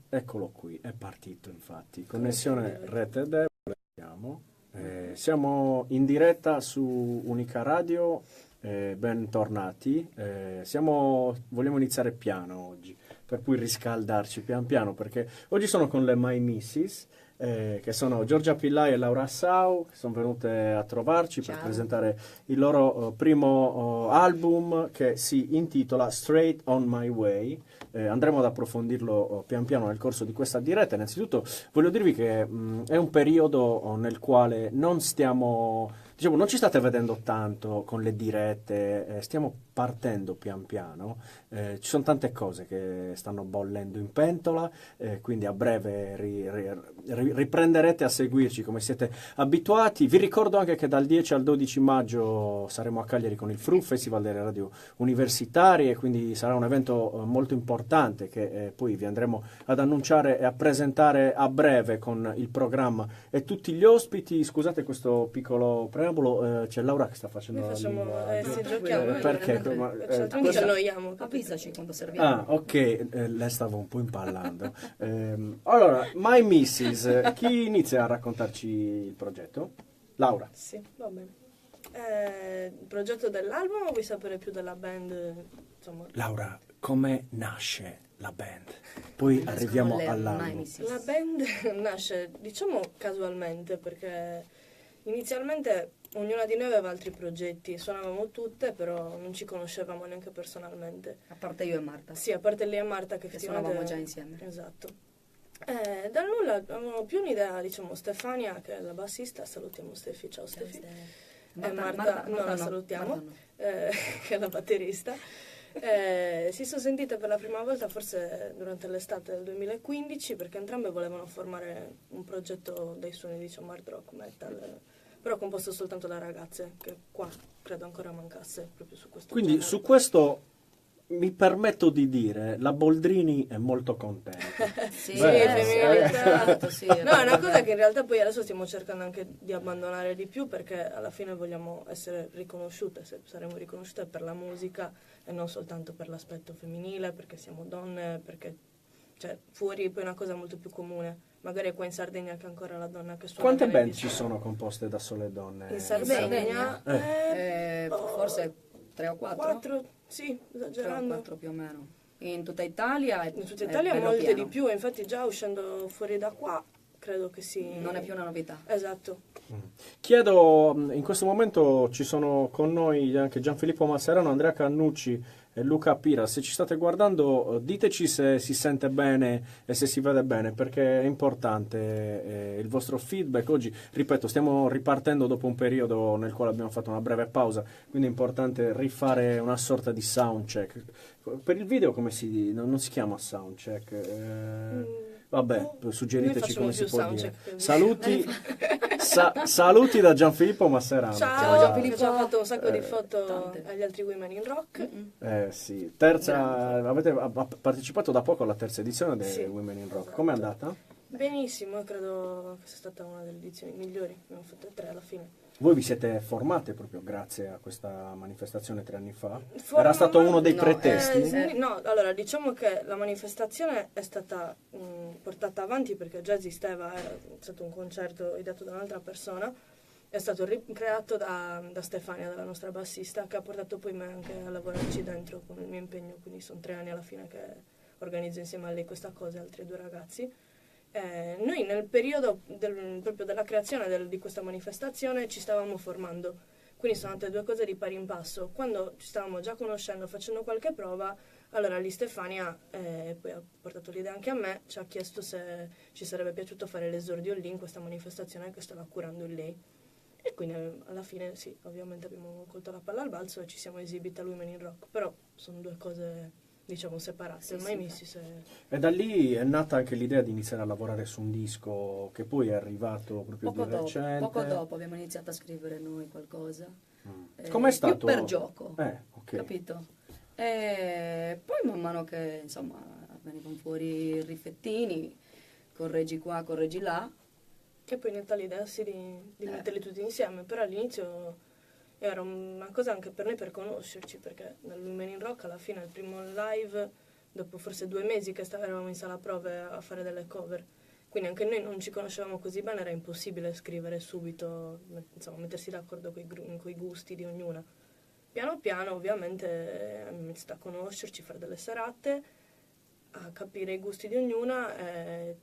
Eccolo qui, è partito infatti. Connessione rete debole. Siamo in diretta su Unica Radio, bentornati. Vogliamo iniziare piano oggi, per poi riscaldarci pian piano, perché oggi sono con le My Misses, che sono Giorgia Pillai e Laura Sau, che sono venute a trovarci per presentare il loro primo album che si intitola Straight on My Way. Andremo ad approfondirlo pian piano nel corso di questa diretta. Innanzitutto voglio dirvi che è un periodo nel quale non ci state vedendo tanto con le dirette, stiamo partendo pian piano, ci sono tante cose che stanno bollendo in pentola, quindi a breve riprenderete a seguirci come siete abituati. Vi ricordo anche che dal 10 al 12 maggio saremo a Cagliari con il FRU, Festival delle Radio Universitarie, quindi sarà un evento molto importante che poi vi andremo ad annunciare e a presentare a breve con il programma e tutti gli ospiti. Scusate questo piccolo preambolo, c'è Laura che sta facendo sì, giochiamo perché? Ci annoiamo. Avvisaci quando serviamo. Ah, ok, lei stava un po' impallando. Allora, My Misses, chi inizia a raccontarci il progetto? Laura. Sì, va bene. Il progetto dell'album o vuoi sapere più della band? Insomma. Laura, come nasce la band? Poi arriviamo all'album. La band nasce, diciamo, casualmente, perché inizialmente ognuna di noi aveva altri progetti, suonavamo tutte, però non ci conoscevamo neanche personalmente. A parte io e Marta. Sì, a parte lei e Marta che suonavamo già insieme. Esatto. Dal nulla avevamo più un'idea, diciamo, Stefania, che è la bassista, salutiamo Stefi, ciao Stefi. Marta non la salutiamo, Marta no. che è la batterista. Si sono sentite per la prima volta forse durante l'estate del 2015, perché entrambe volevano formare un progetto dei suoni, diciamo, hard rock, metal, però composto soltanto da ragazze, che qua credo ancora mancasse proprio su questo Quindi genere. su questo mi permetto di dire, la Boldrini è molto contenta. Sì, femminilità. sì, No, è una cosa che in realtà poi adesso stiamo cercando anche di abbandonare di più, perché alla fine vogliamo essere riconosciute, saremo riconosciute per la musica e non soltanto per l'aspetto femminile, perché siamo donne, perché cioè, fuori poi è una cosa molto più comune. Magari qua in Sardegna che ancora la donna che suona. Quante band ci sono composte da sole donne? In Sardegna? Forse 3 o 4? 4, sì, esagerando. 3 o 4 più o meno. In tutta Italia? In tutta Italia molte pieno. di più, infatti già uscendo fuori da qua credo che sì. Non è più una novità. Esatto. Chiedo, in questo momento ci sono con noi anche Gianfilippo Masserano, Andrea Cannucci e Luca Pira. Se ci state guardando, diteci se si sente bene e se si vede bene, perché è importante il vostro feedback. Oggi, ripeto, stiamo ripartendo dopo un periodo nel quale abbiamo fatto una breve pausa, quindi è importante rifare una sorta di soundcheck. Per il video come non si chiama soundcheck? Vabbè, suggeriteci come si può dire. Saluti, saluti da Gianfilippo Masserano. Ciao Gianfilippo, ci ha fatto un sacco di foto agli altri Women in Rock. Sì, avete partecipato da poco alla terza edizione dei Women in Rock. Com'è andata? Benissimo, credo che sia stata una delle edizioni migliori. Ne abbiamo fatte 3 alla fine. Voi vi siete formate proprio grazie a questa manifestazione 3 anni fa? Era stato uno dei pretesti? No, allora diciamo che la manifestazione è stata portata avanti perché già esisteva, era stato un concerto ideato da un'altra persona, è stato ricreato da Stefania, dalla nostra bassista, che ha portato poi me anche a lavorarci dentro con il mio impegno, quindi sono 3 anni alla fine che organizzo insieme a lei questa cosa e altri 2 ragazzi. Noi nel periodo proprio della creazione di questa manifestazione ci stavamo formando, quindi sono state 2 cose di pari in passo. Quando ci stavamo già conoscendo, facendo qualche prova, allora lì Stefania, poi ha portato l'idea anche a me, ci ha chiesto se ci sarebbe piaciuto fare l'esordio lì in questa manifestazione che stava curando lei. E quindi alla fine sì, ovviamente abbiamo colto la palla al balzo e ci siamo esibiti a Women in Rock, però sono 2 cose, diciamo, separate, ormai messi. E da lì è nata anche l'idea di iniziare a lavorare su un disco che poi è arrivato proprio di recente. Poco dopo abbiamo iniziato a scrivere noi qualcosa. Com'è stato? Più per gioco, okay. capito? E poi man mano che insomma venivano fuori i riffettini, correggi qua, correggi là. E poi nata l'idea sì di metterli tutti insieme, però all'inizio era una cosa anche per noi per conoscerci, perché nel Women in Rock alla fine il primo live dopo forse 2 mesi che eravamo in sala prove a fare delle cover. Quindi anche noi non ci conoscevamo così bene, era impossibile scrivere subito, insomma, mettersi d'accordo con i gusti di ognuna. Piano piano ovviamente abbiamo iniziato a conoscerci, fare delle serate, a capire i gusti di ognuna,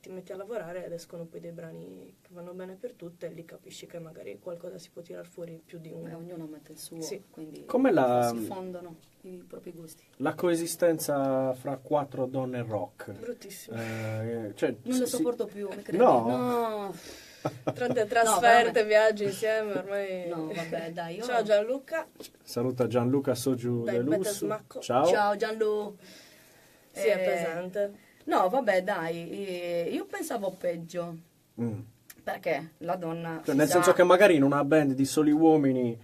ti metti a lavorare ed escono poi dei brani che vanno bene per tutte e lì capisci che magari qualcosa si può tirar fuori più di uno. Ognuno mette il suo, Sì. quindi Come si fondono i propri gusti. la coesistenza fra 4 donne rock? Bruttissimo. Cioè, Non lo sì- sopporto più, mi credi? No. No. Tante trasferte, veramente. viaggi insieme, ormai... No, vabbè, dai, io... Ciao Gianluca, Saluta Gianluca Sogiu Dai, De Bete Lusso. Smacco. Ciao. Ciao Gianlu. sì, è pesante. No, vabbè, dai, io pensavo peggio, Mm. perché la donna... Cioè, si nel sa- senso che magari in una band di soli uomini,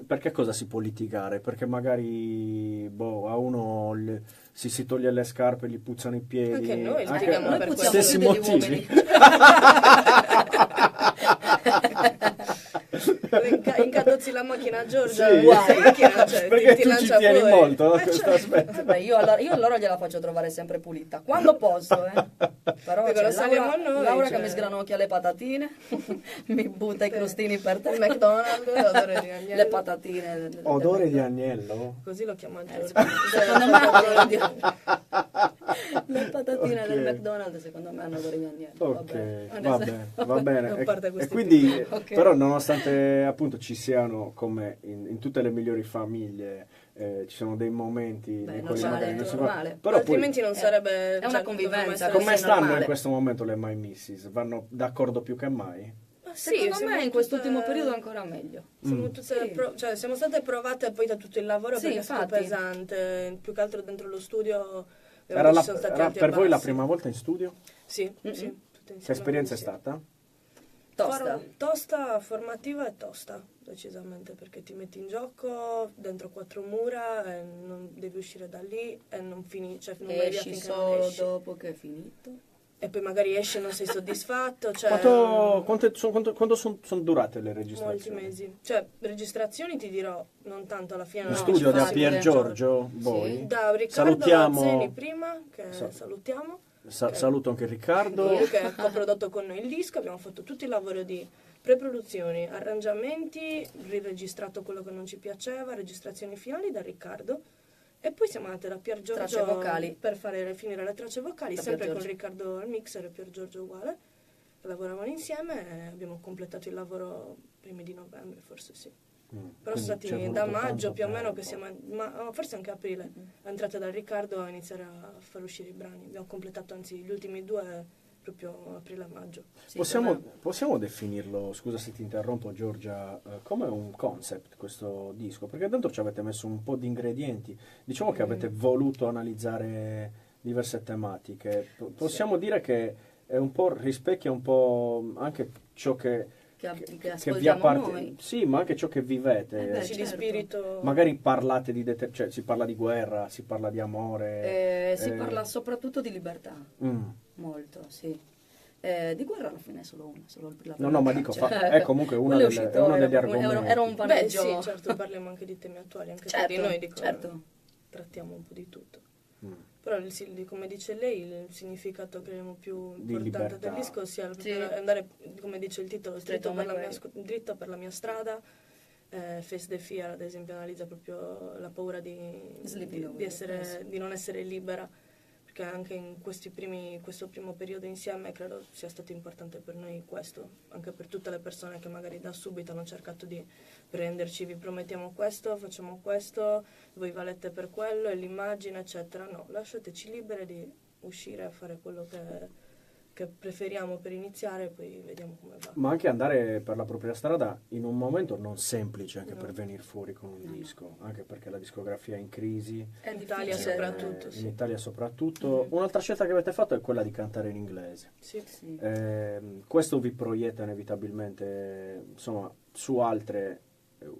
perché cosa si può litigare? Perché magari a uno si toglie le scarpe, gli puzzano i piedi. Anche noi litighiamo Noi per puzziamo questo. stessi più degli motivi. uomini. Incadozzi la macchina a Giorgia, Sì. la macchina, cioè, Perché ti tu ci lancia tieni fuori. molto a questo certo. aspetto. Vabbè, io allora gliela faccio trovare sempre pulita, quando posso, Però Poi c'è lo saliamo Laura, noi, Laura cioè. che mi sgranocchia le patatine, mi butta i crostini per Il terra, McDonald's, odore di agnello. le patatine. Odore di agnello? Così lo chiama Giorgia. Secondo me hanno odore di... Le patatine Ok. del McDonald's secondo me hanno odore di agnello. Ok, Vabbè. va bene. A parte E questi quindi, Ok. però, nonostante appunto ci siano, come in tutte le migliori famiglie, ci sono dei momenti Beh, in cui normale, magari non si fa- normale. Però poi, Altrimenti non sarebbe... è una cioè, convivenza, dovremmo essere- come sì, stanno normale. in questo momento le My Misses? Vanno d'accordo più che mai? Ma sì, Secondo siamo me in tutte- quest'ultimo periodo ancora meglio. Siamo, tutte Sì. cioè, siamo state provate poi da tutto il lavoro Sì, perché è stato infatti. pesante, più che altro dentro lo studio. Era, ci sono stati era alti e per voi la bassi. prima volta in studio? Sì, Mm-mm. sì. tutte Che insieme, esperienza è sì. stata? Tosta. Tosta, formativa e tosta, decisamente, perché ti metti in gioco dentro 4 mura e non devi uscire da lì e non finisci, cioè non vai via Esci finché non solo esci. dopo che è finito. E poi magari esci e non sei soddisfatto, cioè Quanto sono durate le molti registrazioni? mesi. Cioè, registrazioni ti dirò, non tanto alla fine. In no, studio da infatti, Pier Giorgio Boi. Da Riccardo Salutiamo- Azzeni prima, che Sa- salutiamo. Saluto anche Riccardo. Lui che ha prodotto con noi il disco, abbiamo fatto tutto il lavoro di pre-produzioni, arrangiamenti, riregistrato quello che non ci piaceva, registrazioni finali da Riccardo e poi siamo andate da Pier Giorgio Tracce vocali. per finire le tracce vocali, Da sempre Pier con Giorgio. Riccardo al mixer e Pier Giorgio uguale, che lavoravano insieme e abbiamo completato il lavoro primi di novembre, forse sì. Però Quindi sono c'è stati voluto da maggio tanto più o meno tempo. che siamo, forse anche aprile, entrate da Riccardo a iniziare a far uscire i brani. Abbiamo completato anzi gli ultimi 2 proprio aprile e maggio. Sì, Possiamo definirlo, scusa se ti interrompo Giorgia, come un concept questo disco? Perché dentro ci avete messo un po' di ingredienti. Diciamo che avete voluto analizzare diverse tematiche. Possiamo dire che è un po' rispecchia un po' anche ciò che che vi ascoltiamo noi. sì, ma anche ciò che vivete. Beh, Esci di certo. spirito. Magari parlate di cioè si parla di guerra, si parla di amore. Si parla soprattutto di libertà, Mm. molto, sì. Di guerra alla fine è solo una, solo la No, ma prima dico, traccia. è comunque Quello è è uscito, uno degli era- argomenti. era un Beh paneggio. sì, certo, parliamo anche di temi attuali, anche Certo, di noi, dico, certo. trattiamo un po' di tutto. Mm. Però, come dice lei, il significato credo più Di importante libertà. del disco sia Sì. andare, come dice il titolo, Straight on my way. dritto per la mia strada. Face the Fear, ad esempio, analizza proprio la paura di non essere libera, perché anche in questo primo periodo insieme credo sia stato importante per noi questo, anche per tutte le persone che magari da subito hanno cercato di prenderci, vi promettiamo questo, facciamo questo, voi valete per quello, e l'immagine eccetera. No, lasciateci libere di uscire a fare quello che preferiamo per iniziare e poi vediamo come va. Ma anche andare per la propria strada in un momento non semplice anche No. per venire fuori con un disco, anche perché la discografia è in crisi. È In Italia difficile. soprattutto, sì. In Italia soprattutto. Un'altra scelta che avete fatto è quella di cantare in inglese. Sì. Sì. Questo vi proietta inevitabilmente insomma, su altre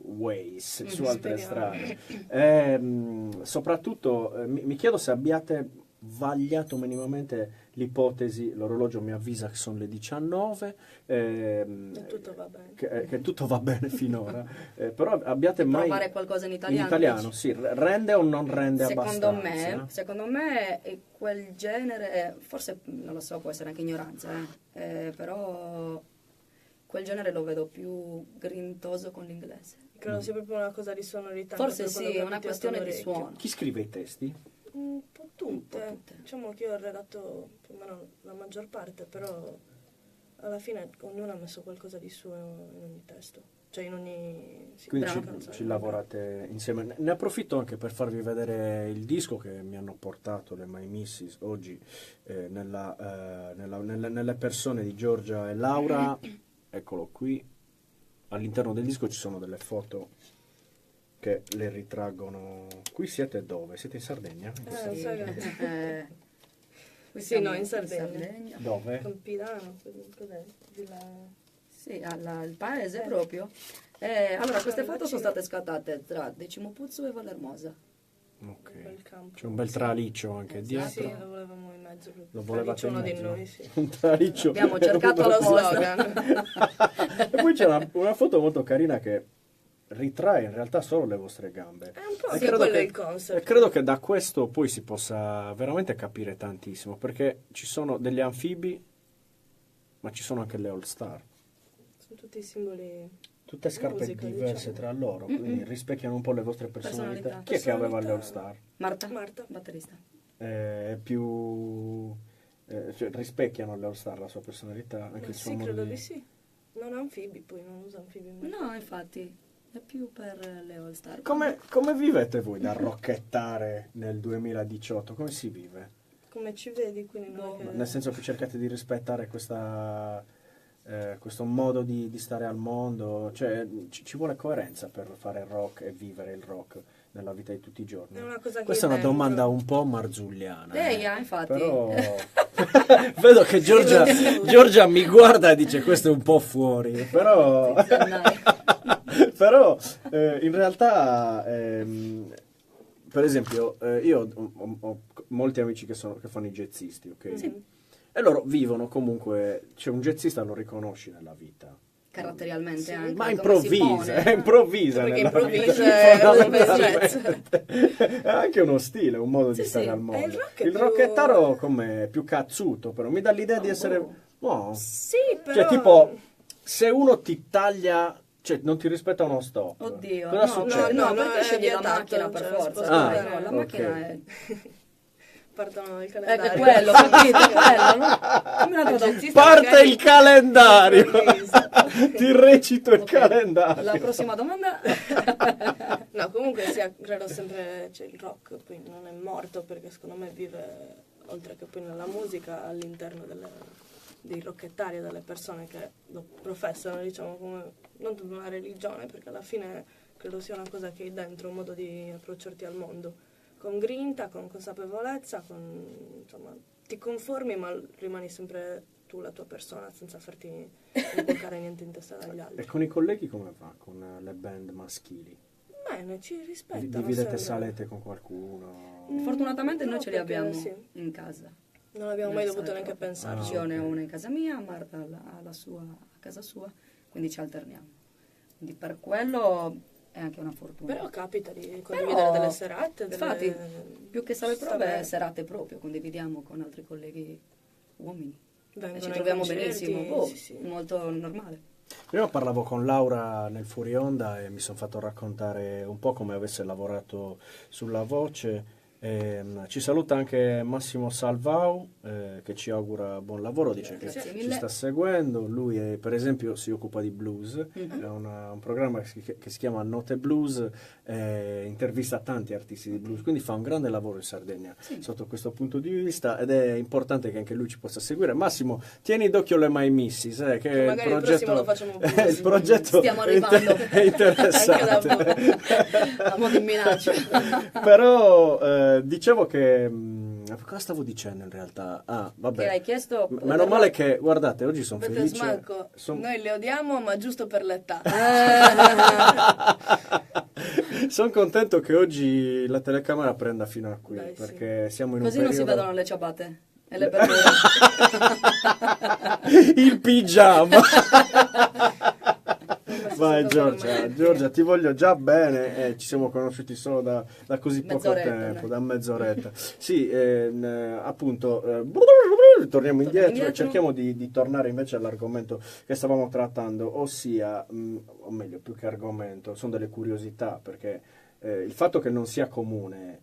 ways, su altre speriamo. strade. Soprattutto mi chiedo se abbiate vagliato minimamente l'ipotesi, l'orologio mi avvisa che sono le 19, E tutto va bene. che tutto va bene finora, però abbiate mai... Provare qualcosa in In italiano? italiano, dici? sì, rende o non rende Secondo abbastanza? secondo me è quel genere, forse non lo so, può essere anche ignoranza, però quel genere lo vedo più grintoso con l'inglese. Credo sia proprio una cosa di sonorità. Forse per quello sì, che è ho una tirato questione di all'orecchio. suono. Chi scrive i testi? Un po' tutte. Un po' tutte. Diciamo che io ho redatto più o meno la maggior parte, però alla fine ognuno ha messo qualcosa di suo in ogni testo. Cioè in ogni... Sì, Quindi bravo. canzone. ci lavorate insieme. Ne approfitto anche per farvi vedere il disco che mi hanno portato le My Missis oggi nelle persone di Giorgia e Laura. Eccolo qui. All'interno del disco ci sono delle foto che le ritraggono. Qui siete dove? Siete in Sardegna? Sì. sai che- Qui Sì, siamo no, in Sardegna. Dove? Campidano, cos'è? Villa... Sì, il paese proprio. Allora, queste foto sono state scattate tra Decimopuzzo e Vallermosa. Ok. Quel campo. C'è un bel traliccio anche Esatto. Sì, dietro. lo volevamo in mezzo. Lo volevate in uno di mezzo? noi, sì. Un traliccio. Abbiamo cercato Lo lo slogan. E poi c'è una foto molto carina che ritrae in realtà solo le vostre gambe. È un po' E anche credo quello che- il concept. E credo che da questo poi si possa veramente capire tantissimo, perché ci sono degli anfibi, ma ci sono anche le all star. Sono tutti simboli... Tutte scarpe Musica, diverse diciamo. tra loro, quindi rispecchiano un po' le vostre personalità. Personalità. Chi è che aveva le all Personalità. star? Marta? Marta. Batterista. È più... cioè, rispecchiano le all star la sua personalità, anche Ma il suo sì, modo credo di... di sì. Non ha anfibi, poi non usa anfibi. mai. No, infatti, è più per le All Star. Come vivete voi da rockettare nel 2018? Come si vive? Come ci vedi, quindi non è che... Nel senso che cercate di rispettare questo modo di stare al mondo, cioè ci vuole coerenza per fare il rock e vivere il rock nella vita di tutti i giorni. È una cosa che Questa è una dentro. domanda un po' marzulliana. Infatti. Però vedo che Giorgia mi guarda e dice questo è un po' fuori, però però in realtà per esempio io ho molti amici che fanno i jazzisti, ok? Sì. E loro vivono comunque, cioè un jazzista lo riconosci nella vita. Caratterialmente Sì. anche. Ma come si improvvisa, pone. improvvisa Perché nella improvvisa vita, è fondamentalmente. È anche uno stile, un modo di Sì, stare sì. al E mondo. il rock è Il più- rockettaro come più cazzuto, però mi dà l'idea di essere... No. Sì, però... Cioè tipo, se uno ti taglia, cioè non ti rispetta uno stop. Oddio, cosa no, succede? no, No, perché è scegli la vietato, macchina per cioè, forza. spostare, No, la ok. macchina è... Partono il Ecco, calendario. quello, capito? Quello, no? Come l'ha dato- Jazzista Parte magari- il calendario! Improvvisa. Ti recito il Ok. calendario. La prossima domanda? No, comunque sia, credo sempre, cioè, il rock poi non è morto perché secondo me vive, oltre che poi nella musica, all'interno dei rockettari, delle persone che lo professano, diciamo, come non una religione, perché alla fine credo sia una cosa che hai dentro, un modo di approcciarti al mondo, con grinta, con consapevolezza, insomma, ti conformi ma rimani sempre tu, la tua persona, senza farti bloccare niente in testa dagli altri. E con i colleghi come va? Con le band maschili? Bene, ci rispettano. Dividete sembra. salete con qualcuno? Fortunatamente No, noi ce li perché abbiamo sì. in casa. Non abbiamo mai Non dovuto sai neanche proprio. pensarci. Io ne ok. ho una in casa mia, Marta ha la sua a casa sua, quindi ci alterniamo. Quindi per quello è anche una fortuna. Però capita di condividere delle serate, Infatti, più che sale prove, Stare- serate proprio, condividiamo con altri colleghi uomini. E vengono ci ai troviamo concerti, benissimo, sì, sì. molto normale. Prima parlavo con Laura nel fuori onda e mi sono fatto raccontare un po' come avesse lavorato sulla voce. Ci saluta anche Massimo Salvau che ci augura buon lavoro, dice che Grazie ci mille. sta seguendo. Lui per esempio si occupa di blues, Mhm. è un programma che si chiama Note Blues, intervista tanti artisti di blues, quindi fa un grande lavoro in Sardegna sotto questo punto di vista ed è importante che anche lui ci possa seguire. Massimo, tieni d'occhio le My Missis, che il magari il prossimo lo facciamo blues. il progetto Stiamo arrivando. è interessante. Anche A mo' di minaccia. Però dicevo che cosa stavo dicendo in realtà? Ah, Che vabbè. hai chiesto... Meno male che guardate, oggi sono Avete felice. smanco, Son- noi le odiamo ma giusto per l'età. Sono contento che oggi la telecamera prenda fino a qui Dai, sì. perché siamo in Così un non si periodo vedono le ciabatte. E le bermude. Il pigiama. Questa Vai cosa non Giorgia, mai- Giorgia, ti voglio già bene, ci siamo conosciuti solo da così poco Mezz'oretta, tempo, dai. da mezz'oretta. Sì, appunto, torniamo indietro e indietro. cerchiamo di tornare invece all'argomento che stavamo trattando, ossia, o meglio, più che argomento, sono delle curiosità, perché il fatto che non sia comune,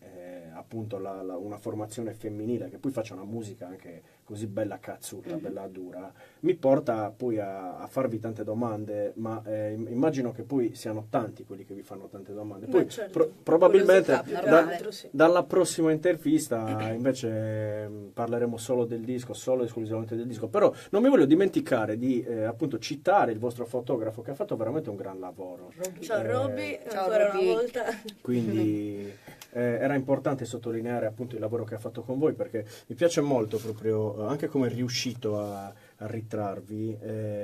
appunto, una formazione femminile che poi faccia una musica anche così bella cazzuta, bella dura, mi porta poi a farvi tante domande, ma immagino che poi siano tanti quelli che vi fanno tante domande. Poi Beh, certo. probabilmente Curiosità più che normale. altro, sì. dalla prossima intervista invece parleremo solo del disco, solo esclusivamente del disco, però non mi voglio dimenticare di appunto citare il vostro fotografo che ha fatto veramente un gran lavoro. Ciao Robby, Ciao, ancora Robby. una volta. Quindi era importante sottolineare appunto il lavoro che ha fatto con voi, perché mi piace molto proprio anche come è riuscito a ritrarvi.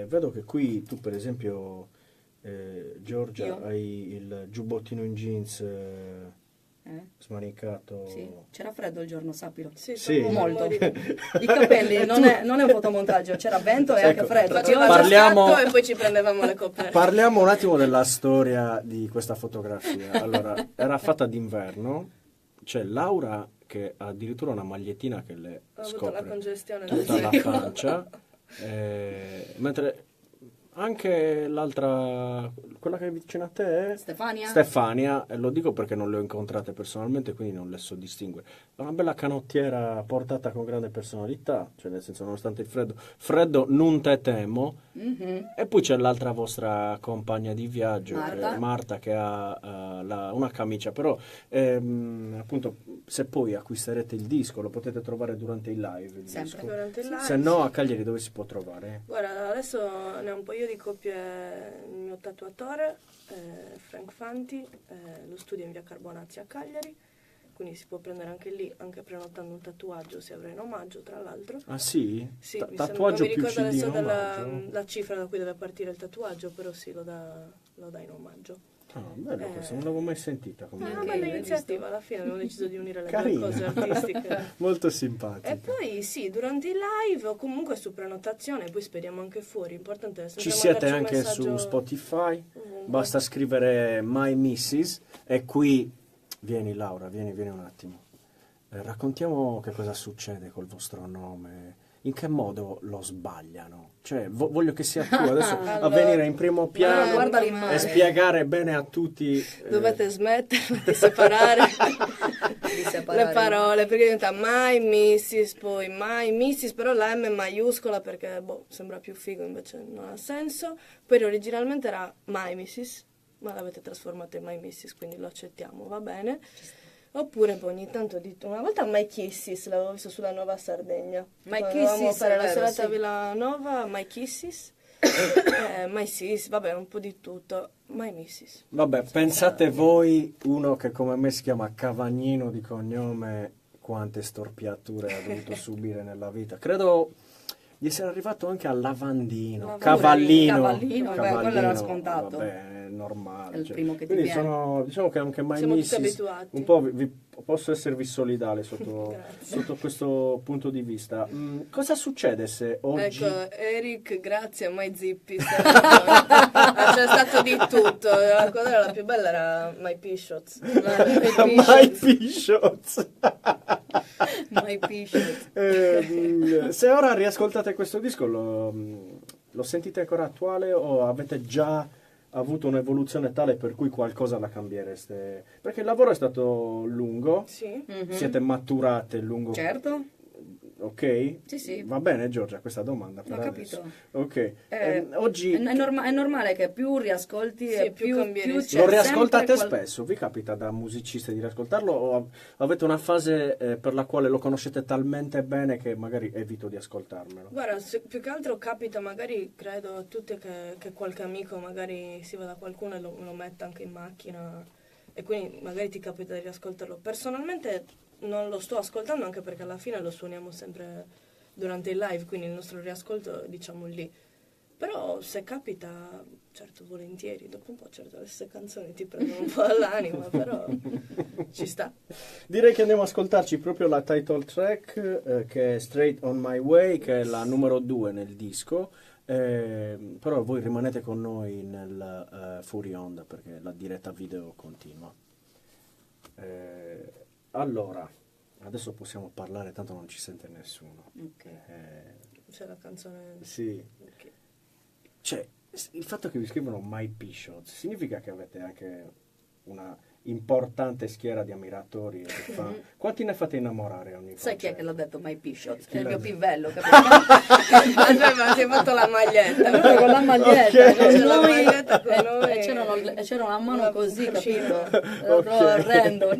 Vedo che qui tu per esempio Giorgia Io? hai il giubbottino in jeans Eh? smanicato. Sì, c'era freddo il giorno, sappilo. Sì, Sì. siamo Molto. morire. I capelli, non è un fotomontaggio, c'era vento e anche Ecco, freddo. Faceva Io- Parliamo- già scatto e poi ci prendevamo le coperte. Parliamo un attimo della storia di questa fotografia. Allora, era fatta d'inverno, c'è Laura che ha addirittura una magliettina che le Ho avuto la scopre congestione tutta la del pancia, mentre anche l'altra, quella che è vicino a te è Stefania? lo dico perché non le ho incontrate personalmente, quindi non le so distinguere. È una bella canottiera portata con grande personalità, cioè nel senso, nonostante il freddo non te temo. Mhm. E poi c'è l'altra vostra compagna di viaggio, Marta. Marta, che ha una camicia, però appunto se poi acquisterete il disco lo potete trovare durante il live, il Sempre. disco. Durante il live. Se no a Cagliari dove si può trovare? Guarda, adesso ne ho un paio di copie, il mio tatuatore, Frank Fanti, lo studio in via Carbonazzi a Cagliari, quindi si può prendere anche lì, anche prenotando un tatuaggio si avrà in omaggio, tra l'altro. Ah sì? Sì, Tatuaggio non mi più ricordo CD adesso in omaggio? la cifra da cui deve partire il tatuaggio, però sì, lo dà in omaggio. Ah, bello questo, non l'avevo mai sentita È comunque. una Ok, bella hai iniziativa, alla fine abbiamo deciso di unire le Carina. due cose artistiche. Molto simpatica. E poi sì, durante i live o comunque su prenotazione, poi speriamo anche fuori. Importante è sempre Ci siete mandarci un anche su messaggio Spotify, ovunque. basta scrivere My Missis e qui vieni Laura, vieni un attimo. Raccontiamo che cosa succede col vostro nome, in che modo lo sbagliano. Cioè, voglio che sia tu adesso a Allora, venire in primo piano guarda e l'immagine. spiegare bene a tutti. Dovete smettere di separare Di separare. le parole, perché diventa My Missis, poi My Missis, però la M è maiuscola perché sembra più figo, invece non ha senso. Poi originalmente era My Missis, ma l'avete trasformato in My Missis, quindi lo accettiamo, va bene. Oppure poi ogni tanto una volta My Kisses l'avevo visto sulla Nuova Sardegna. My Quando dovevamo Kisses, fare è la vero, serata a sì. Villanova, My Kisses. My Sis, vabbè, un po' di tutto. My Missis. Vabbè, pensate voi, uno che come me si chiama Cavagnino di cognome, quante storpiature ha dovuto subire nella vita. Credo di essere arrivato anche al lavandino, cavallino. Cavallino, beh, quello era scontato. Vabbè, è normale. È il cioè. primo che ti Quindi viene. diciamo che anche My Siamo tutti Missis, abituati. un po' posso esservi solidale sotto, Grazie. sotto questo punto di vista. Cosa succede se oggi... Ecco, Eric, grazie a My Zippis. C'è stato di tutto. La cosa la più bella era My Pishots. My P-Shots. My Pisciot. Se ora riascoltate questo disco lo sentite ancora attuale o avete già avuto un'evoluzione tale per cui qualcosa la cambiereste? Perché il lavoro è stato lungo, Sì. Mhm. siete maturate lungo... Certo, Ok? sì, sì. Va bene Giorgia, questa domanda per Ho adesso. capito. Ok. Eh, oggi È normale che più riascolti Sì, e più più cambieresti. c'è lo sempre riascoltate qual- spesso? Vi capita da musiciste di riascoltarlo o avete una fase per la quale lo conoscete talmente bene che magari evito di ascoltarmelo? Guarda, più che altro capita magari, credo a tutti, che qualche amico magari si va da qualcuno e lo metta anche in macchina e quindi magari ti capita di riascoltarlo. Personalmente non lo sto ascoltando anche perché alla fine lo suoniamo sempre durante il live, quindi il nostro riascolto diciamo lì. Però se capita, certo volentieri, dopo un po' certo le stesse canzoni ti prendono un po' all'anima, però ci sta. Direi che andiamo ad ascoltarci proprio la title track che è Straight on My Way, che è la numero 2 nel disco. Però voi rimanete con noi nel fuori onda perché la diretta video continua. Allora, adesso possiamo parlare, tanto non ci sente nessuno. Ok. C'è la canzone... Sì. Ok. Cioè, il fatto che vi scrivono My P-Shots significa che avete anche una importante schiera di ammiratori e fan. Quanti ne fate innamorare ogni Sai chi è concerto? che l'ha detto My P-Shot? Chi È il l'ha mio detto? pivello, capito? Ma si è fatto la maglietta. Con la maglietta, Ok. con C'è la noi, maglietta con noi. e c'era una mano Una così, cuscina. capito? Era proprio orrendo.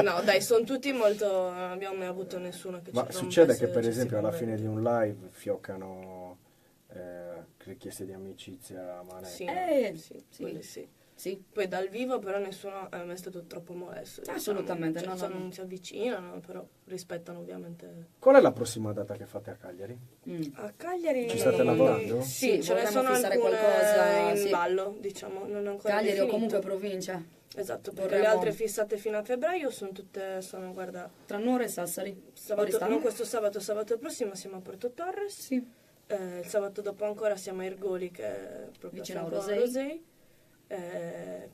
No, dai, sono tutti molto... Non abbiamo mai avuto nessuno che Ma ci succede rompesse che per esempio alla fine eccessivamente. di un live fioccano richieste di amicizia, manette? Sì, sì. quelli sì. Sì, Poi dal vivo però nessuno è mai stato troppo molesto. diciamo. Assolutamente, Cioè, no. non si avvicinano, però rispettano ovviamente. Qual è la prossima data che fate a Cagliari? A Cagliari Ci state lavorando? Sì, Sì, ce ne vorremmo sono fissare alcune qualcosa, in sì. ballo, diciamo, non è ancora Cagliari o definito. comunque provincia. Esatto, perché vorremmo- le altre fissate fino a febbraio sono guarda, Guarda, e Sassari. sabato, Oristano? non questo sabato prossimo siamo a Porto Torres, Sì. il sabato dopo ancora siamo a Ergoli che è proprio Vicino a a fianco Rosei. Rosei.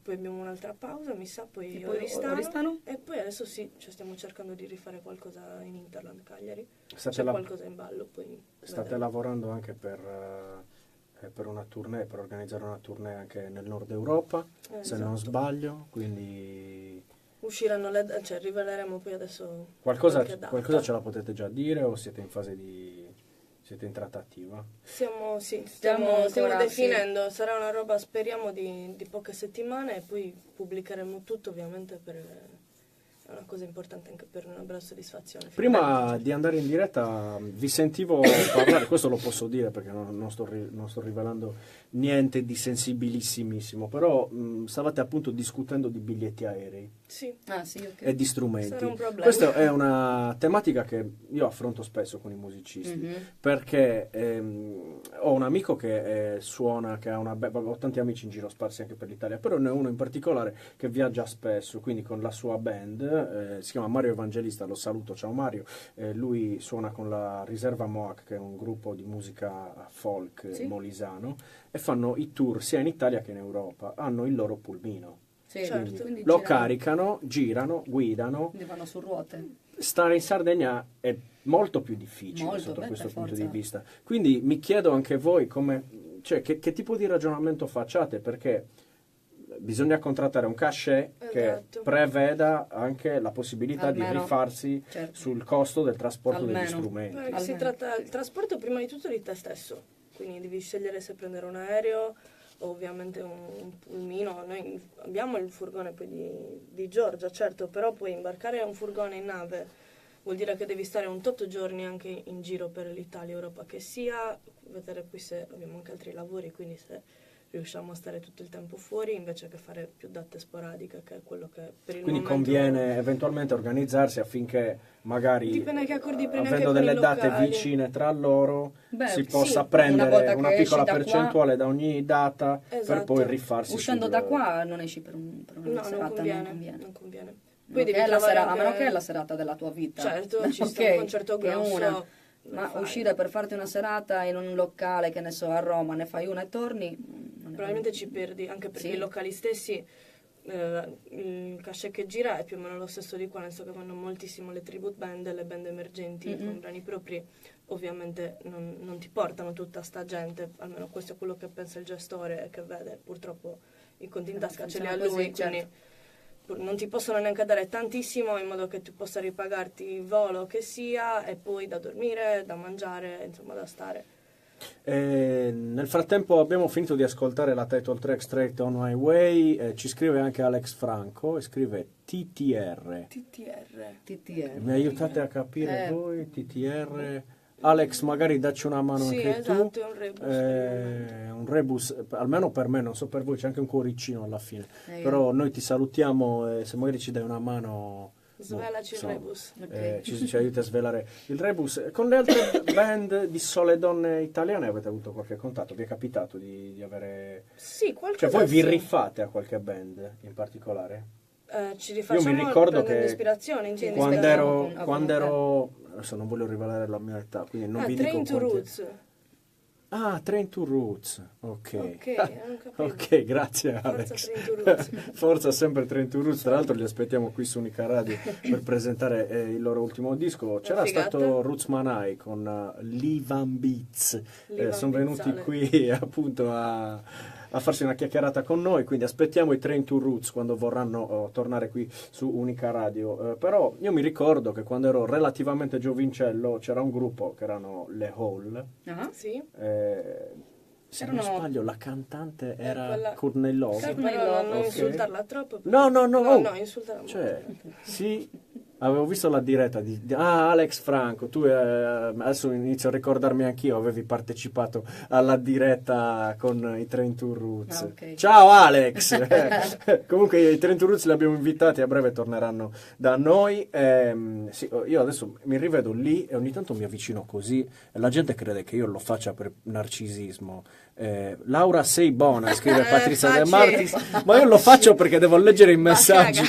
Poi abbiamo un'altra pausa, mi sa, poi E poi Oristano? e poi adesso sì, cioè stiamo cercando di rifare qualcosa in Interland Cagliari, State, c'è la- qualcosa in ballo, poi state vedremo. lavorando anche per una tournée, per organizzare una tournée anche nel nord Europa, se non Esatto. sbaglio, quindi Usciranno cioè riveleremo poi adesso qualcosa qualche data. ce la potete già dire o siete in fase siete in trattativa? Stiamo Stiamo ancora, definendo, sarà una roba speriamo di poche settimane e poi pubblicheremo tutto ovviamente è una cosa importante anche per una bella soddisfazione. Prima di andare in diretta vi sentivo parlare, questo lo posso dire perché non sto rivelando niente di sensibilissimissimo, però stavate appunto discutendo di biglietti aerei Sì, Ah, sì, ok. e di strumenti. sarà un problema. Questa è una tematica che io affronto spesso con i musicisti, Mhm. perché ho un amico che suona, che ha ho tanti amici in giro sparsi anche per l'Italia, però ne ho uno in particolare che viaggia spesso, quindi con la sua band, si chiama Mario Evangelista, lo saluto, ciao Mario, lui suona con la Riserva Moac, che è un gruppo di musica folk Sì. molisano, e fanno i tour sia in Italia che in Europa, hanno il loro pulmino. Sì, Certo. quindi Lo girano- caricano, girano, guidano. quindi vanno su ruote. Stare in Sardegna è molto più difficile Molto, sotto beh, questo per punto forza. di vista. Quindi mi chiedo anche voi cioè, che tipo di ragionamento facciate, perché bisogna contrattare un cachet che Esatto. preveda anche la possibilità di Almeno. rifarsi Certo. sul costo del trasporto degli Almeno. strumenti. Perché si Almeno. tratta il trasporto prima di tutto di te stesso, quindi devi scegliere se prendere un aereo o ovviamente un pulmino. Noi abbiamo il furgone poi di Giorgia, certo, però puoi imbarcare un furgone in nave, vuol dire che devi stare un tot giorni anche in giro per l'Italia, Europa che sia, vedere poi se abbiamo anche altri lavori, quindi se riusciamo a stare tutto il tempo fuori invece che fare più date sporadiche, che è quello che per il Quindi momento... conviene eventualmente organizzarsi affinché magari Dipende che accordi prendi anche avendo con i delle date locali. vicine tra loro Beh, si sì, possa una prendere volta una che piccola esci da qua- percentuale da ogni data per Esatto. poi rifarsi Uscendo sul- da qua non esci per una No, serata, non conviene. conviene. Non conviene. A Poi devi trovare a meno anche- che è la serata della tua vita. Certo, ci sta Ok, un concerto che è grosso. una. lo Ma fai. uscire per farti una serata in un locale, che ne so, a Roma, ne fai una e torni, non è Probabilmente ci perdi, anche perché Sì. i locali stessi, il cachet che gira è più o meno lo stesso di qua, nel senso che vanno moltissimo le tribute band, le band emergenti Mhm. con brani propri, ovviamente non ti portano tutta sta gente, almeno questo è quello che pensa il gestore e che vede, purtroppo i conti in tasca ce li ha funziona lui, così, certo. quindi non ti possono neanche dare tantissimo in modo che tu possa ripagarti il volo che sia e poi da dormire, da mangiare, insomma da stare. Nel frattempo abbiamo finito di ascoltare la title track Straight on My Way, ci scrive anche Alex Franco e scrive TTR. TTR. TTR. Mi aiutate a capire Eh. voi TTR? Alex, magari dacci una mano Sì, anche esatto, tu. è un rebus per il momento. Un rebus, almeno per me, non so per voi, c'è anche un cuoricino alla fine. Io. Però noi ti salutiamo e se magari ci dai una mano Svelaci il insomma, rebus. Ok. ci aiuti a svelare il rebus. Con le altre band di sole donne italiane avete avuto qualche contatto? Vi è capitato di avere... Sì, qualcosa Cioè voi vi sì. rifate a qualche band in particolare? Ci rifacciamo Io mi ricordo prendendo che ispirazione, intendi? quando rispettiamo ero, con- quando ero... Adesso non voglio rivelare la mia età, quindi non vi dico Train to quanti- Roots. Ah, Train to Roots, ok. Ok, non capivo. Ok, grazie Forza Alex. Train to Roots. Forza sempre Train to Roots, tra l'altro li aspettiamo qui su Unica Radio per presentare il loro ultimo disco. C'era figata. stato Roots Manai con Livan Beats, Livan sono venuti Beatsale. qui appunto a farsi una chiacchierata con noi, quindi aspettiamo i Train to Roots quando vorranno tornare qui su Unica Radio. Però io mi ricordo che quando ero relativamente giovincello c'era un gruppo che erano le Hall. Ah, Sì. Se non Erano- sbaglio la cantante era quella- Courtney Love. Sì, Courtney però non Love, ok. insultarla troppo. No, no, no, No, oh. no, insultarla molto. Cioè, sì, avevo visto la diretta Alex Franco, tu adesso inizio a ricordarmi anch'io, avevi partecipato alla diretta con i Train to Roots. Ah, ok. Ciao Alex! Comunque i Train to Roots li abbiamo invitati, a breve torneranno da noi. Sì, io adesso mi rivedo lì e ogni tanto mi avvicino così e la gente crede che io lo faccia per narcisismo. Laura sei buona, scrive Patrizia De facile. Martis, ma io lo faccio perché devo leggere i messaggi.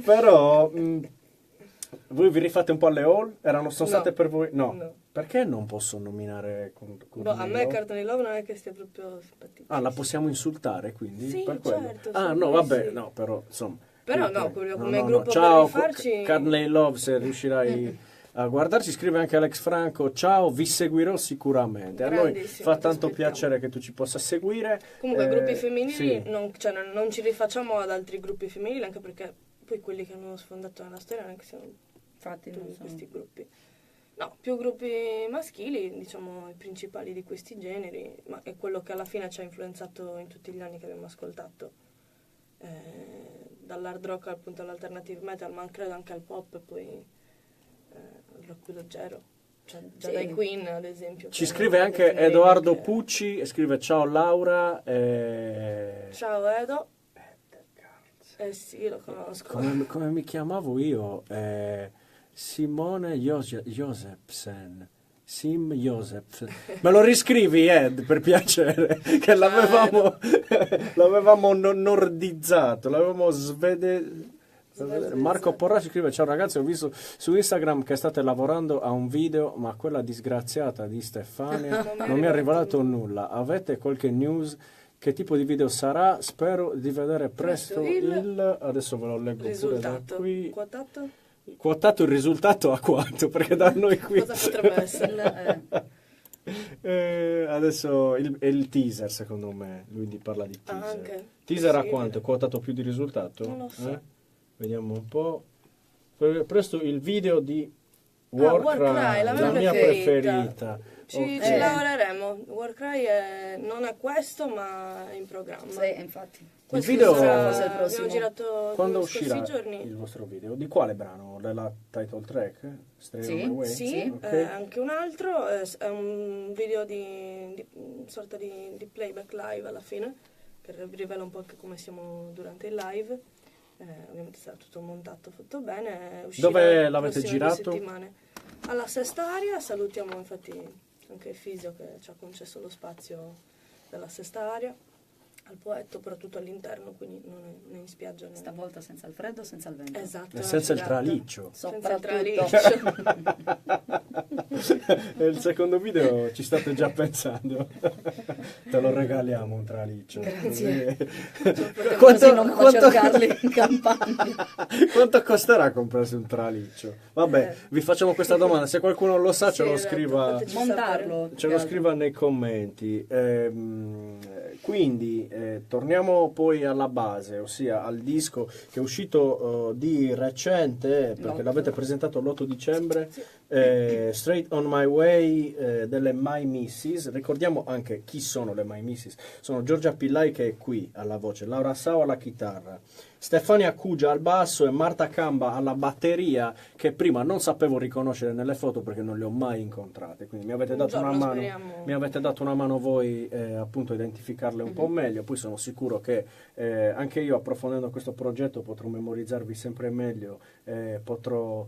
Però voi vi rifate un po' alle Hall? Sono No. state per voi? No. No. Perché non posso nominare con Boh, a me Courtney Love non è che stia proprio simpatica. Ah, la possiamo insultare quindi? Sì, per quello? certo, Ah, sì, no, vabbè, sì. no, però insomma. Però io no, credo. come gruppo Ciao, per rifarci- Courtney Love, se riuscirai a guardarci, scrive anche Alex Franco. Ciao, vi seguirò sicuramente. A noi Grandissimo, fa ti tanto aspettiamo. piacere che tu ci possa seguire. Comunque, gruppi femminili sì. non ci rifacciamo ad altri gruppi femminili, anche perché poi quelli che hanno sfondato nella storia non è che siano infatti non tutti so. questi gruppi. No, più gruppi maschili, diciamo i principali di questi generi, ma è quello che alla fine ci ha influenzato in tutti gli anni che abbiamo ascoltato. Dall'hard rock appunto all'alternative metal, ma credo anche al pop e poi al rock più leggero. Cioè, già Sì. dai Queen, ad esempio. Ci che scrive anche definirei Edoardo anche- Pucci e scrive ciao Laura. Ciao Edo. Sì, lo conosco. Come mi chiamavo io? Simone Josepsen. Sim Joseph. Me lo riscrivi, Ed, per piacere, che l'avevamo nordizzato, l'avevamo Marco Porra ci scrive: ciao ragazzi, ho visto su Instagram che state lavorando a un video, ma quella disgraziata di Stefania non mi ha rivelato nulla. Avete qualche news? Che tipo di video sarà? Spero di vedere presto il... Adesso ve lo leggo pure da Risultato. qui. Quotato? Quotato il risultato a quanto? Perché da noi qui... Cosa potrebbe essere? adesso è il teaser, secondo me. Lui parla di teaser. Anche. Teaser a Sì. quanto? Quotato più di risultato? Non lo so. Vediamo un po'. Presto il video di Warcry, Warcry, la la mia preferita. Ci Ok. lavoreremo. Warcry non è questo, ma è in programma. Sì, infatti. Questo video- sarà- Forse il prossimo. abbiamo girato Quando negli scorsi uscirà giorni. il vostro video? Di quale brano? Della title track? Stray Sì, on My Way? Sì, Ok. anche un altro, è un video di sorta di playback live alla fine, che rivela un po' anche come siamo durante il live. Ovviamente sarà tutto montato, fatto bene. Uscirà Dove le l'avete prossime 2 girato? settimane. Alla Sesta Area, salutiamo infatti anche il Fisio che ci ha concesso lo spazio della Sesta Area, al Poetto, però tutto all'interno, quindi non è né in spiaggia né... Stavolta senza il freddo, senza il vento. Esatto. E senza il figata. traliccio. Senza il Soprattutto. E il secondo video ci state già pensando. Te lo regaliamo un traliccio. Grazie. Quanto, Così non vado a cercarli in campagna. quanto costerà comprarsi un traliccio? Vabbè, vi facciamo questa domanda. Se qualcuno lo sa, ce Sì, lo esatto, scriva. fateci Montarlo. Ce lo scriva nei commenti. Quindi torniamo poi alla base, ossia al disco che è uscito di recente, perché l'avete presentato l'8 dicembre, Straight on My Way delle My Misses. Ricordiamo anche chi sono sono le My Missis? Sono Giorgia Pillai che è qui alla voce, Laura Sau alla chitarra, Stefania Cugia al basso e Marta Camba alla batteria, che prima non sapevo riconoscere nelle foto perché non le ho mai incontrate, quindi mi avete dato una mano, mi avete dato una mano voi appunto a identificarle un po' meglio. Poi sono sicuro che anche io, approfondendo questo progetto, potrò memorizzarvi sempre meglio, potrò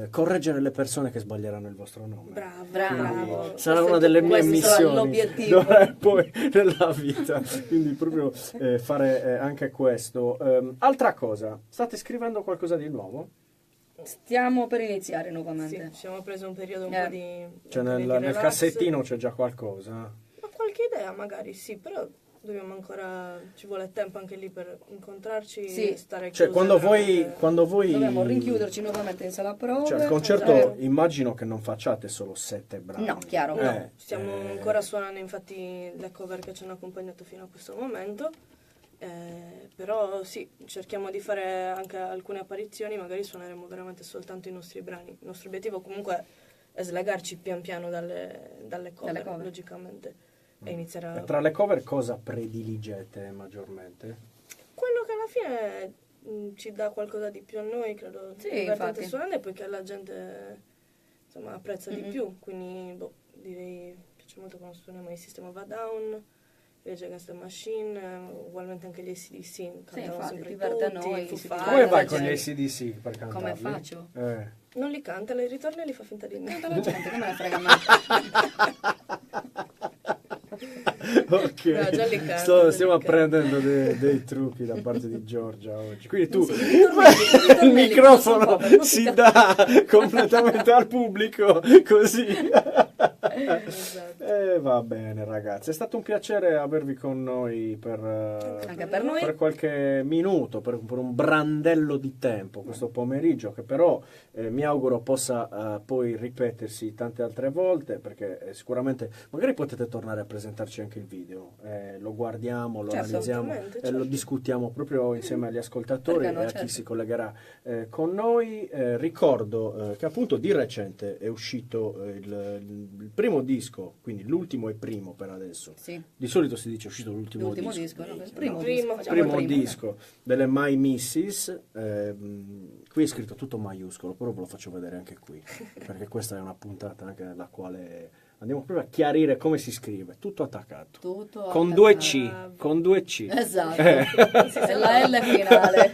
correggere le persone che sbaglieranno il vostro nome. Bravo. Sarà una delle mie missioni l'obiettivo. poi nella vita, quindi proprio fare anche questo. Altra cosa, state scrivendo qualcosa di nuovo? Stiamo per iniziare nuovamente. Sì, ci abbiamo preso un periodo un po' di... Cioè un po' di nel relax. cassettino c'è già qualcosa? Ma qualche idea magari sì, però dobbiamo ancora, ci vuole tempo anche lì per incontrarci, Sì. stare Cioè chiuse quando voi Dobbiamo rinchiuderci nuovamente in sala prove. cioè il concerto, Esatto. immagino che non facciate solo 7 brani. No, chiaro. No, stiamo ancora suonando infatti le cover che ci hanno accompagnato fino a questo momento, però sì, cerchiamo di fare anche alcune apparizioni, magari suoneremo veramente soltanto i nostri brani. Il nostro obiettivo comunque è slegarci pian piano dalle cover, logicamente, e iniziare a... E tra le cover cosa prediligete maggiormente? Quello che alla fine ci dà qualcosa di più a noi, credo, Sì, divertente infatti. suonare, e poi che la gente insomma apprezza di più, quindi direi piace molto quando suoniamo i System of a Down, Rage Against the Machine, ugualmente anche gli AC/DC, cantano infatti, sempre diverte a tutti, noi, Foo si Fighters, Come vai la con gli gente. AC/DC per cantarli? Come faccio? Non li canta, le ritorni e li fa finta di Canta niente. la gente, come ne frega a me? Ok, No, già li canto, stiamo già li apprendendo dei trucchi da parte di Giorgia oggi. Quindi tu Sì, i ritornelli, il microfono non sono si cover, dà completamente al pubblico così. Esatto. Va bene ragazzi, è stato un piacere avervi con noi Anche per noi. per qualche minuto, per un brandello di tempo questo pomeriggio, che però mi auguro possa poi ripetersi tante altre volte, perché sicuramente magari potete tornare a presentarci anche il video, lo guardiamo, lo Certo, analizziamo assolutamente, e lo certo. discutiamo proprio insieme agli ascoltatori Perché no, e a certo. chi si collegherà con noi. Ricordo che appunto di recente è uscito il primo disco, quindi l'ultimo e primo per adesso. Sì. Di solito si dice è uscito l'ultimo L'ultimo disco. disco, no? Il Primo, primo facciamo Primo il primo, disco delle My Missis, qui è scritto tutto maiuscolo, però ve lo faccio vedere anche qui, perché questa è una puntata anche nella quale andiamo proprio a chiarire come si scrive, tutto attaccato. Tutto Con attaccato. due C, con due C. Esatto. E la L finale.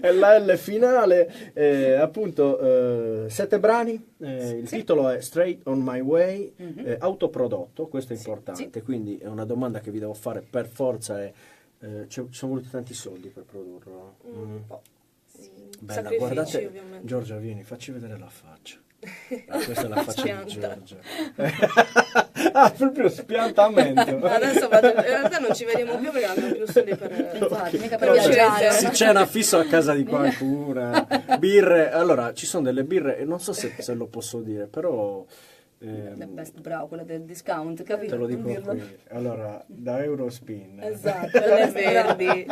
E la L finale, appunto 7 brani, il titolo è Straight on My Way, autoprodotto, questo è importante, quindi è una domanda che vi devo fare per forza, ci sono voluti tanti soldi per produrlo? Bella, Sacrifici, guardate, ovviamente. Giorgia vieni, facci vedere la faccia. Questa è la faccia di Spianta. Giorgia. Proprio spiantamento. Adesso in realtà non ci vediamo più perché non abbiamo più soldi per... Infatti, mica per Però viaggiare. si cena fisso a casa di qualcuno, birre, allora ci sono delle birre, e non so se lo posso dire, però The best brow, quella del discount, capito? te lo dico Non dirlo. qui. Allora, da Eurospin. Esatto, Quelle the best verdi.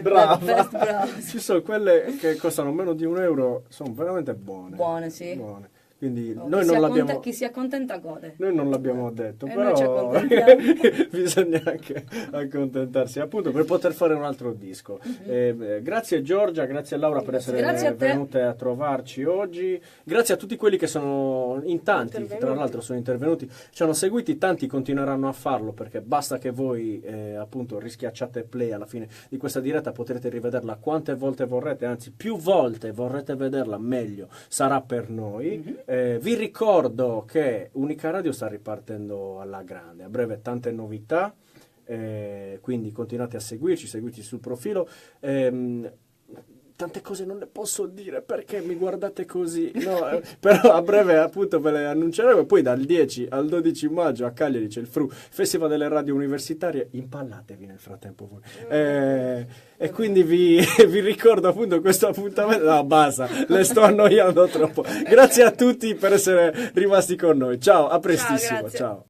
brow. Brava. The best brow. Ci sono quelle che costano meno di €1, sono veramente buone. Buone, sì. Buone. Quindi Oh, noi non l'abbiamo... Chi si accontenta gode. Noi non l'abbiamo detto, E noi ci però accontentiamo. bisogna anche accontentarsi, appunto, per poter fare un altro disco. Grazie Giorgia, grazie Laura per essere Grazie a te. venute a trovarci oggi. Grazie a tutti quelli che sono in tanti, che tra Intervenuti. l'altro sono intervenuti, ci hanno seguiti, tanti continueranno a farlo, perché basta che voi appunto rischiacciate play alla fine di questa diretta, potrete rivederla quante volte vorrete, anzi più volte vorrete vederla, meglio sarà per noi. Vi ricordo che Unica Radio sta ripartendo alla grande, a breve tante novità, quindi continuate a seguirci sul profilo. Tante cose non le posso dire perché mi guardate così, no, però a breve appunto ve le annunceremo. E poi dal 10 al 12 maggio a Cagliari c'è il FRU, Festival delle Radio Universitarie, impallatevi nel frattempo voi. E quindi vi ricordo appunto questo appuntamento. No, basta, le sto annoiando troppo. Grazie a tutti per essere rimasti con noi, ciao, a prestissimo, grazie. ciao.